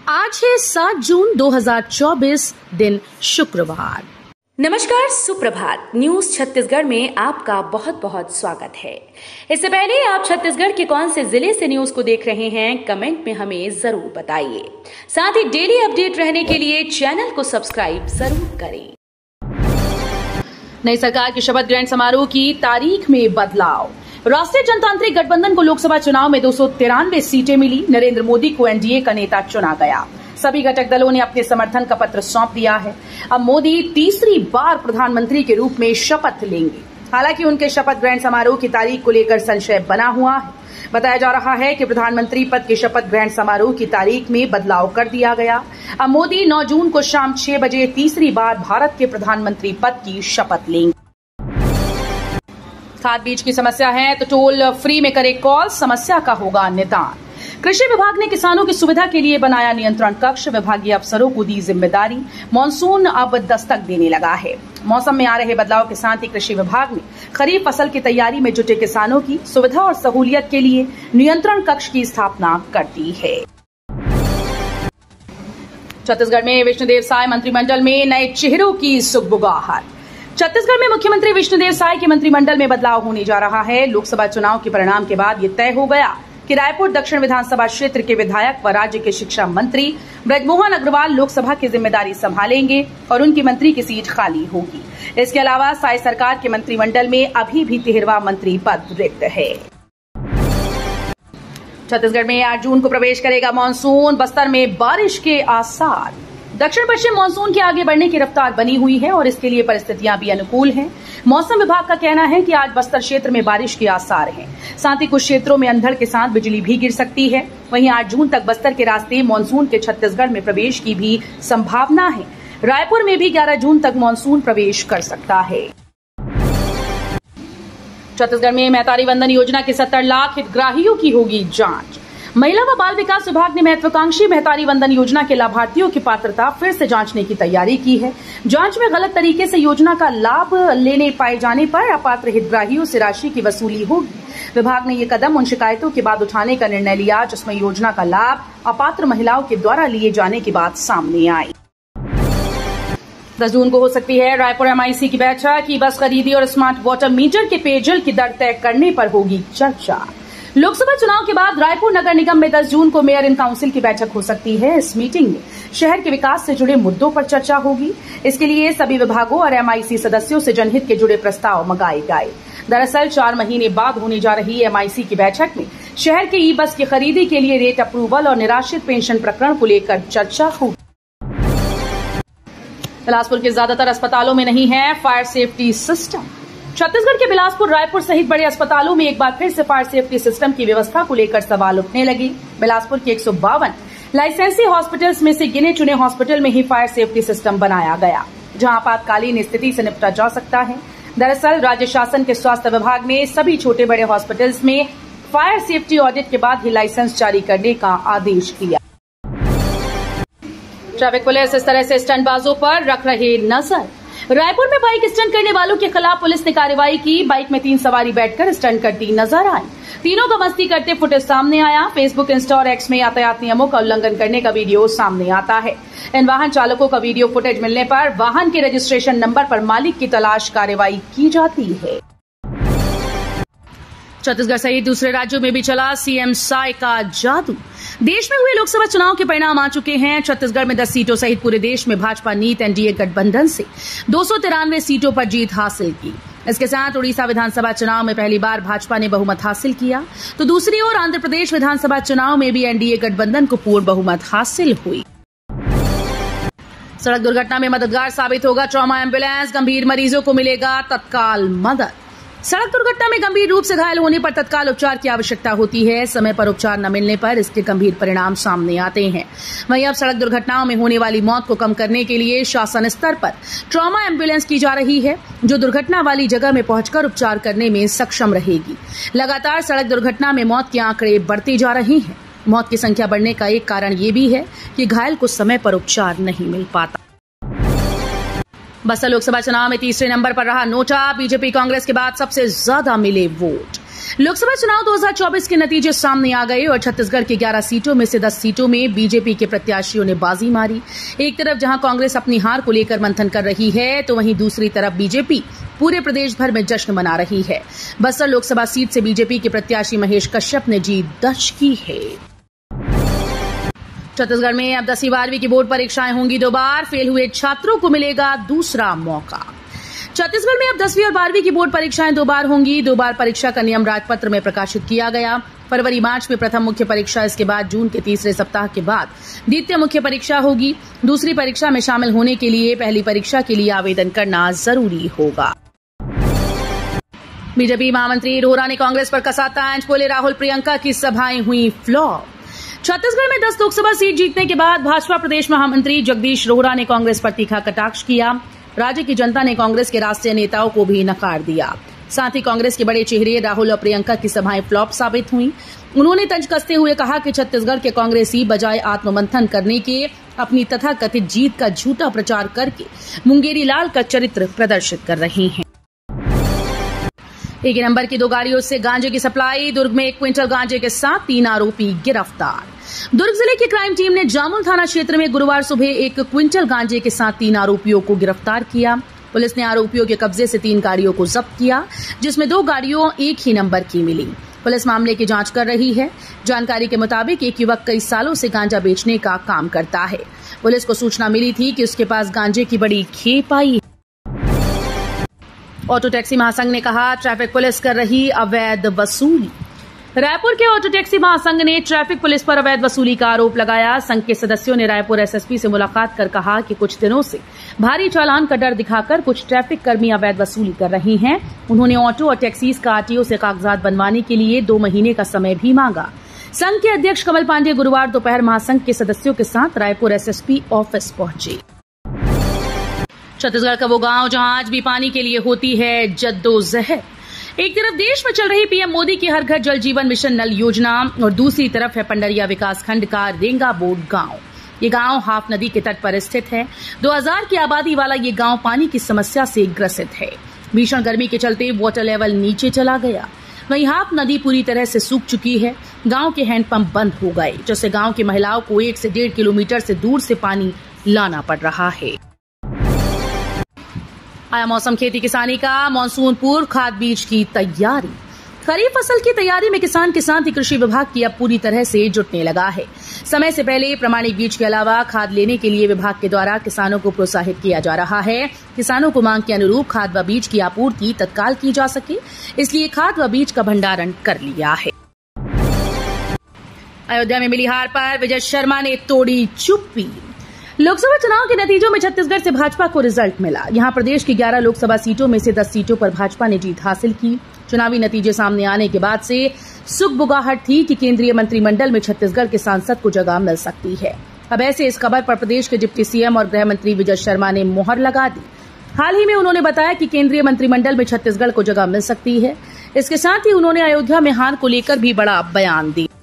आज है 7 जून 2024, दिन शुक्रवार। नमस्कार, सुप्रभात। न्यूज छत्तीसगढ़ में आपका बहुत बहुत स्वागत है। इससे पहले आप छत्तीसगढ़ के कौन से जिले से न्यूज को देख रहे हैं, कमेंट में हमें जरूर बताइए। साथ ही डेली अपडेट रहने के लिए चैनल को सब्सक्राइब जरूर करें। नई सरकार के शपथ ग्रहण समारोह की तारीख में बदलाव। राष्ट्रीय जनतांत्रिक गठबंधन को लोकसभा चुनाव में 293 सीटें मिली। नरेंद्र मोदी को एनडीए का नेता चुना गया। सभी घटक दलों ने अपने समर्थन का पत्र सौंप दिया है। अब मोदी तीसरी बार प्रधानमंत्री के रूप में शपथ लेंगे। हालांकि उनके शपथ ग्रहण समारोह की तारीख को लेकर संशय बना हुआ है। बताया जा रहा है कि प्रधानमंत्री पद के शपथ ग्रहण समारोह की तारीख में बदलाव कर दिया गया। अब मोदी 9 जून को शाम 6 बजे तीसरी बार भारत के प्रधानमंत्री पद की शपथ लेंगे। खाद बीज की समस्या है तो टोल फ्री में करे कॉल, समस्या का होगा निदान। कृषि विभाग ने किसानों की सुविधा के लिए बनाया नियंत्रण कक्ष। विभागीय अफसरों को दी जिम्मेदारी। मानसून अब दस्तक देने लगा है। मौसम में आ रहे बदलाव के साथ ही कृषि विभाग ने खरीफ फसल की तैयारी में जुटे किसानों की सुविधा और सहूलियत के लिए नियंत्रण कक्ष की स्थापना कर दी है। छत्तीसगढ़ में विष्णुदेव साय मंत्रिमंडल में नए चेहरों की सुगबुगाहट। छत्तीसगढ़ में मुख्यमंत्री विष्णुदेव साय के मंत्रिमंडल में बदलाव होने जा रहा है। लोकसभा चुनाव के परिणाम के बाद ये तय हो गया कि रायपुर दक्षिण विधानसभा क्षेत्र के विधायक व राज्य के शिक्षा मंत्री ब्रजमोहन अग्रवाल लोकसभा की जिम्मेदारी संभालेंगे और उनकी मंत्री की सीट खाली होगी। इसके अलावा साय सरकार के मंत्रिमंडल में अभी भी 13वां मंत्री पद रिक्त है। छत्तीसगढ़ में 8 जून को प्रवेश करेगा मानसून। बस्तर में बारिश के आसार। दक्षिण पश्चिम मानसून के आगे बढ़ने की रफ्तार बनी हुई है और इसके लिए परिस्थितियां भी अनुकूल हैं। मौसम विभाग का कहना है कि आज बस्तर क्षेत्र में बारिश के आसार हैं। साथ ही कुछ क्षेत्रों में अंधड़ के साथ बिजली भी गिर सकती है। वहीं 8 जून तक बस्तर के रास्ते मानसून के छत्तीसगढ़ में प्रवेश की भी संभावना है। रायपुर में भी 11 जून तक मानसून प्रवेश कर सकता है। छत्तीसगढ़ में महतारी वंदन योजना के 70 लाख हितग्राहियों की होगी जांच। महिला व बाल विकास विभाग ने महत्वाकांक्षी महतारी वंदन योजना के लाभार्थियों की पात्रता फिर से जांचने की तैयारी की है। जांच में गलत तरीके से योजना का लाभ लेने पाए जाने पर अपात्र हितग्राहियों से राशि की वसूली होगी। विभाग ने ये कदम उन शिकायतों के बाद उठाने का निर्णय लिया जिसमें योजना का लाभ अपात्र महिलाओं के द्वारा लिए जाने की बात सामने आई। 10 जून को हो सकती है रायपुर एमआईसी की बैठक। की बस खरीदी और स्मार्ट वाटर मीटर के पेयजल की दर तय करने पर होगी चर्चा। लोकसभा चुनाव के बाद रायपुर नगर निगम में 10 जून को मेयर इन काउंसिल की बैठक हो सकती है। इस मीटिंग में शहर के विकास से जुड़े मुद्दों पर चर्चा होगी। इसके लिए सभी विभागों और एमआईसी सदस्यों से जनहित के जुड़े प्रस्ताव मंगाए गए। दरअसल 4 महीने बाद होने जा रही एमआईसी की बैठक में शहर के ई बस की खरीदी के लिए रेट अप्रूवल और निराश्रित पेंशन प्रकरण को लेकर चर्चा होगी। बिलासपुर के ज्यादातर अस्पतालों में नहीं है फायर सेफ्टी सिस्टम। छत्तीसगढ़ के बिलासपुर, रायपुर सहित बड़े अस्पतालों में एक बार फिर से फायर सेफ्टी सिस्टम की व्यवस्था को लेकर सवाल उठने लगे। बिलासपुर के 152 लाइसेंसी हॉस्पिटल्स में से गिने चुने हॉस्पिटल में ही फायर सेफ्टी सिस्टम बनाया गया, जहां आपातकालीन स्थिति से निपटा जा सकता है। दरअसल राज्य शासन के स्वास्थ्य विभाग ने सभी छोटे बड़े हॉस्पिटल्स में फायर सेफ्टी ऑडिट के बाद ही लाइसेंस जारी करने का आदेश दिया। ट्रैफिक पुलिस इस तरह से स्टंटबाजों पर रख रहे नजर। रायपुर में बाइक स्टंट करने वालों के खिलाफ पुलिस ने कार्रवाई की। बाइक में 3 सवारी बैठकर स्टंट करती नजर आई। तीनों का मस्ती करते फुटेज सामने आया। फेसबुक, इंस्टा और एक्स में यातायात नियमों का उल्लंघन करने का वीडियो सामने आता है। इन वाहन चालकों का वीडियो फुटेज मिलने पर वाहन के रजिस्ट्रेशन नंबर पर मालिक की तलाश कार्रवाई की जाती है। छत्तीसगढ़ सहित दूसरे राज्यों में भी चला सीएम साय का जादू। देश में हुए लोकसभा चुनाव के परिणाम आ चुके हैं। छत्तीसगढ़ में 10 सीटों सहित पूरे देश में भाजपा नीत एनडीए गठबंधन से 293 सीटों पर जीत हासिल की। इसके साथ उड़ीसा विधानसभा चुनाव में पहली बार भाजपा ने बहुमत हासिल किया, तो दूसरी ओर आंध्र प्रदेश विधानसभा चुनाव में भी एनडीए गठबंधन को पूर्ण बहुमत हासिल हुई। सड़क दुर्घटना में मददगार साबित होगा ट्रॉमा एम्बुलेंस। गंभीर मरीजों को मिलेगा तत्काल मदद। सड़क दुर्घटना में गंभीर रूप से घायल होने पर तत्काल उपचार की आवश्यकता होती है। समय पर उपचार न मिलने पर इसके गंभीर परिणाम सामने आते हैं। वहीं अब सड़क दुर्घटनाओं में होने वाली मौत को कम करने के लिए शासन स्तर पर ट्रॉमा एम्बुलेंस की जा रही है, जो दुर्घटना वाली जगह में पहुंचकर उपचार करने में सक्षम रहेगी। लगातार सड़क दुर्घटना में मौत के आंकड़े बढ़ते जा रहे हैं। मौत की संख्या बढ़ने का एक कारण ये भी है कि घायल को समय पर उपचार नहीं मिल पाता। बस्तर लोकसभा चुनाव में तीसरे नंबर पर रहा नोटा। बीजेपी कांग्रेस के बाद सबसे ज्यादा मिले वोट। लोकसभा चुनाव 2024 के नतीजे सामने आ गए और छत्तीसगढ़ की 11 सीटों में से 10 सीटों में बीजेपी के प्रत्याशियों ने बाजी मारी। एक तरफ जहां कांग्रेस अपनी हार को लेकर मंथन कर रही है, तो वहीं दूसरी तरफ बीजेपी पूरे प्रदेश भर में जश्न मना रही है। बस्तर लोकसभा सीट से बीजेपी के प्रत्याशी महेश कश्यप ने जीत दर्ज की है। छत्तीसगढ़ में अब 10वीं 12वीं की बोर्ड परीक्षाएं होंगी 2 बार। फेल हुए छात्रों को मिलेगा दूसरा मौका। छत्तीसगढ़ में अब 10वीं और 12वीं की बोर्ड परीक्षाएं 2 बार होंगी। 2 बार परीक्षा का नियम राजपत्र में प्रकाशित किया गया। फरवरी मार्च में प्रथम मुख्य परीक्षा, इसके बाद जून के तीसरे सप्ताह के बाद द्वितीय मुख्य परीक्षा होगी। दूसरी परीक्षा में शामिल होने के लिए पहली परीक्षा के लिए आवेदन करना जरूरी होगा। बीजेपी महामंत्री रोहरा ने कांग्रेस पर कसा तंज, बोले राहुल प्रियंका की सभाएं हुई फ्लॉप। छत्तीसगढ़ में 10 लोकसभा सीट जीतने के बाद भाजपा प्रदेश महामंत्री जगदीश रोहरा ने कांग्रेस पर तीखा कटाक्ष किया। राज्य की जनता ने कांग्रेस के राष्ट्रीय नेताओं को भी नकार दिया। साथ ही कांग्रेस के बड़े चेहरे राहुल और प्रियंका की सभाएं फ्लॉप साबित हुई। उन्होंने तंज कसते हुए कहा कि छत्तीसगढ़ के कांग्रेसी बजाय आत्ममंथन करने के अपनी तथाकथित जीत का झूठा प्रचार करके मुंगेरी लाल का चरित्र प्रदर्शित कर रहे हैं। एक ही नंबर की 2 गाड़ियों से गांजे की सप्लाई। दुर्ग में 1 क्विंटल गांजे के साथ 3 आरोपी गिरफ्तार। दुर्ग जिले की क्राइम टीम ने जामुल थाना क्षेत्र में गुरुवार सुबह 1 क्विंटल गांजे के साथ 3 आरोपियों को गिरफ्तार किया। पुलिस ने आरोपियों के कब्जे से 3 गाड़ियों को जब्त किया, जिसमें 2 गाड़ियों एक ही नंबर की मिली। पुलिस मामले की जांच कर रही है। जानकारी के मुताबिक एक युवक कई सालों से गांजा बेचने का काम करता है। पुलिस को सूचना मिली थी कि उसके पास गांजे की बड़ी खेप आई। ऑटो टैक्सी महासंघ ने कहा, ट्रैफिक पुलिस कर रही अवैध वसूली। रायपुर के ऑटो टैक्सी महासंघ ने ट्रैफिक पुलिस पर अवैध वसूली का आरोप लगाया। संघ के सदस्यों ने रायपुर एसएसपी से मुलाकात कर कहा कि कुछ दिनों से भारी चालान का डर दिखाकर कुछ ट्रैफिक कर्मी अवैध वसूली कर रहे हैं। उन्होंने ऑटो और टैक्सीज का आरटीओ से कागजात बनवाने के लिए 2 महीने का समय भी मांगा। संघ के अध्यक्ष कमल पांडे गुरुवार दोपहर महासंघ के सदस्यों के साथ रायपुर एसएसपी ऑफिस पहुंचे। छत्तीसगढ़ का वो गांव जहां आज भी पानी के लिए होती है जद्दोजहद। एक तरफ देश में चल रही पीएम मोदी की हर घर जल जीवन मिशन नल योजना और दूसरी तरफ है पंडरिया विकासखंड का रेंगा बोर्ड गांव। ये गांव हाफ नदी के तट पर स्थित है। 2000 की आबादी वाला ये गांव पानी की समस्या से ग्रसित है। भीषण गर्मी के चलते वाटर लेवल नीचे चला गया। वहीं हाफ नदी पूरी तरह से सूख चुकी है। गांव के हैंडपंप बंद हो गए, जिससे गांव की महिलाओं को 1 से 1.5 किलोमीटर से दूर से पानी लाना पड़ रहा है। आया मौसम खेती किसानी का। मानसून पूर्व खाद बीज की तैयारी। खरीफ फसल की तैयारी में किसान के साथ ही कृषि विभाग की अब पूरी तरह से जुटने लगा है। समय से पहले प्रमाणिक बीज के अलावा खाद लेने के लिए विभाग के द्वारा किसानों को प्रोत्साहित किया जा रहा है। किसानों को मांग के अनुरूप खाद व बीज की आपूर्ति तत्काल की जा सके, इसलिए खाद व बीज का भंडारण कर लिया है। अयोध्या में मिली हार पर विजय शर्मा ने तोड़ी चुप्पी। लोकसभा चुनाव के नतीजों में छत्तीसगढ़ से भाजपा को रिजल्ट मिला। यहां प्रदेश की 11 लोकसभा सीटों में से 10 सीटों पर भाजपा ने जीत हासिल की। चुनावी नतीजे सामने आने के बाद से सुगबुगाहट थी कि केंद्रीय मंत्रिमंडल में छत्तीसगढ़ के सांसद को जगह मिल सकती है। अब ऐसे इस खबर पर प्रदेश के डिप्टी सीएम और गृह मंत्री विजय शर्मा ने मुहर लगा दी। हाल ही में उन्होंने बताया कि केंद्रीय मंत्रिमंडल में छत्तीसगढ़ को जगह मिल सकती है। इसके साथ ही उन्होंने अयोध्या में हार को लेकर भी बड़ा बयान दिया।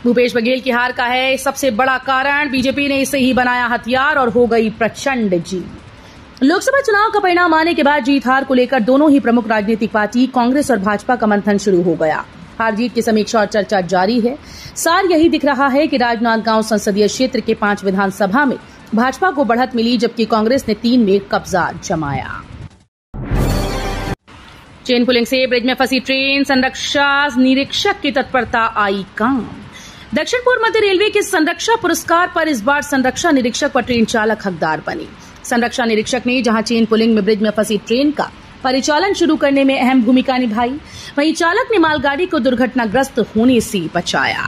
भूपेश बघेल की हार का है सबसे बड़ा कारण, बीजेपी ने इसे ही बनाया हथियार और हो गई प्रचंड जीत। लोकसभा चुनाव का परिणाम आने के बाद जीत हार को लेकर दोनों ही प्रमुख राजनीतिक पार्टी कांग्रेस और भाजपा का मंथन शुरू हो गया। हार जीत की समीक्षा और चर्चा जारी है। सार यही दिख रहा है कि राजनांदगांव संसदीय क्षेत्र के 5 विधानसभा में भाजपा को बढ़त मिली, जबकि कांग्रेस ने 3 में कब्जा जमाया। चेन पुलिंग से ब्रिज में फंसी ट्रेन, संरक्षा निरीक्षक की तत्परता आई काम। दक्षिण पूर्व मध्य रेलवे के संरक्षा पुरस्कार पर इस बार संरक्षा निरीक्षक व ट्रेन चालक हकदार बनी। संरक्षा निरीक्षक ने जहां चेन पुलिंग में ब्रिज में फंसी ट्रेन का परिचालन शुरू करने में अहम भूमिका निभाई, वहीं चालक ने मालगाड़ी को दुर्घटनाग्रस्त होने से बचाया।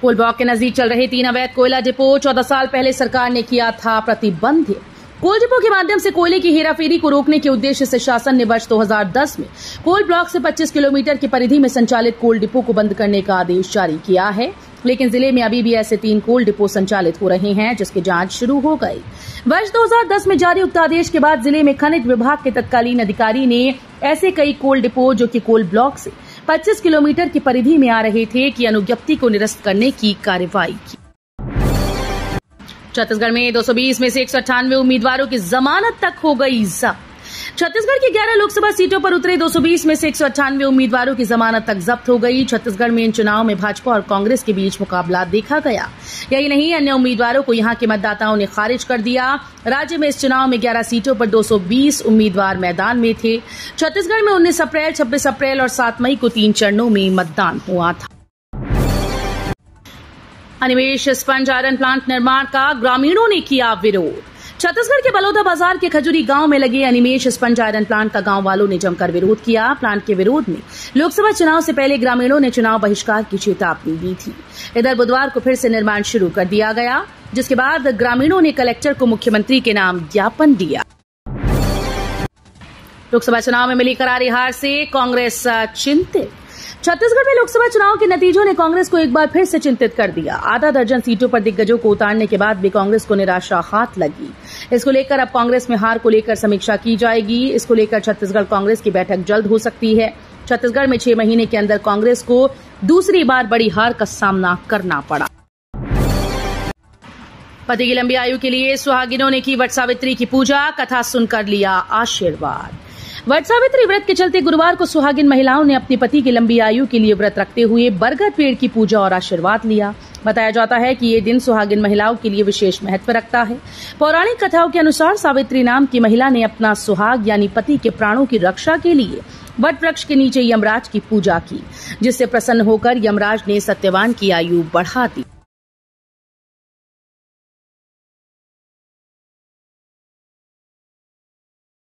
कोल ब्लॉक के नजदीक चल रहे 3 अवैध कोयला डिपो 14 साल पहले सरकार ने किया था प्रतिबंधित। कोल डिपो के माध्यम से कोयले की हेराफेरी को रोकने के उद्देश्य से शासन ने वर्ष 2010 में कोल ब्लॉक से 25 किलोमीटर की परिधि में संचालित कोल डिपो को बंद करने का आदेश जारी किया है। लेकिन जिले में अभी भी ऐसे 3 कोल डिपो संचालित हो रहे हैं, जिसकी जांच शुरू हो गई। वर्ष 2010 में जारी उक्त आदेश के बाद जिले में खनिज विभाग के तत्कालीन अधिकारी ने ऐसे कई कोल डिपो जो कि कोल ब्लॉक से 25 किलोमीटर की परिधि में आ रहे थे की अनुज्ञप्ति को निरस्त करने की कार्रवाई की। छत्तीसगढ़ में 220 में से 198 उम्मीदवारों की जमानत तक हो गई जब्त। छत्तीसगढ़ की 11 लोकसभा सीटों पर उतरे 220 में से 198 उम्मीदवारों की जमानत तक जब्त हो गई। छत्तीसगढ़ में इन चुनाव में भाजपा और कांग्रेस के बीच मुकाबला देखा गया। यही नहीं, अन्य उम्मीदवारों को यहां के मतदाताओं ने खारिज कर दिया। राज्य में इस चुनाव में 11 सीटों पर 220 उम्मीदवार मैदान में थे। छत्तीसगढ़ में 19 अप्रैल, 26 अप्रैल और 7 मई को 3 चरणों में मतदान हुआ था। अनिमेष स्पंज आयरन प्लांट निर्माण का ग्रामीणों ने किया विरोध। छत्तीसगढ़ के बलौदा बाजार के खजूरी गांव में लगे अनिमेष स्पंज आयरन प्लांट का गांव वालों ने जमकर विरोध किया। प्लांट के विरोध में लोकसभा चुनाव से पहले ग्रामीणों ने चुनाव बहिष्कार की चेतावनी दी थी। इधर बुधवार को फिर से निर्माण शुरू कर दिया गया, जिसके बाद ग्रामीणों ने कलेक्टर को मुख्यमंत्री के नाम ज्ञापन दिया। लोकसभा चुनाव में मिली करारी हार से कांग्रेस चिंतित। छत्तीसगढ़ में लोकसभा चुनाव के नतीजों ने कांग्रेस को एक बार फिर से चिंतित कर दिया। आधा दर्जन सीटों पर दिग्गजों को उतारने के बाद भी कांग्रेस को निराशा हाथ लगी। इसको लेकर अब कांग्रेस में हार को लेकर समीक्षा की जाएगी। इसको लेकर छत्तीसगढ़ कांग्रेस की बैठक जल्द हो सकती है। छत्तीसगढ़ में 6 महीने के अंदर कांग्रेस को दूसरी बार बड़ी हार का सामना करना पड़ा। पति की लंबी आयु के लिए सुहागिनों ने की वट सावित्री की पूजा, कथा सुनकर लिया आशीर्वाद। वट सावित्री व्रत के चलते गुरुवार को सुहागिन महिलाओं ने अपने पति की लंबी आयु के लिए व्रत रखते हुए बरगद पेड़ की पूजा और आशीर्वाद लिया। बताया जाता है कि ये दिन सुहागिन महिलाओं के लिए विशेष महत्व रखता है। पौराणिक कथाओं के अनुसार सावित्री नाम की महिला ने अपना सुहाग यानी पति के प्राणों की रक्षा के लिए वट वृक्ष के नीचे यमराज की पूजा की, जिससे प्रसन्न होकर यमराज ने सत्यवान की आयु बढ़ा दी।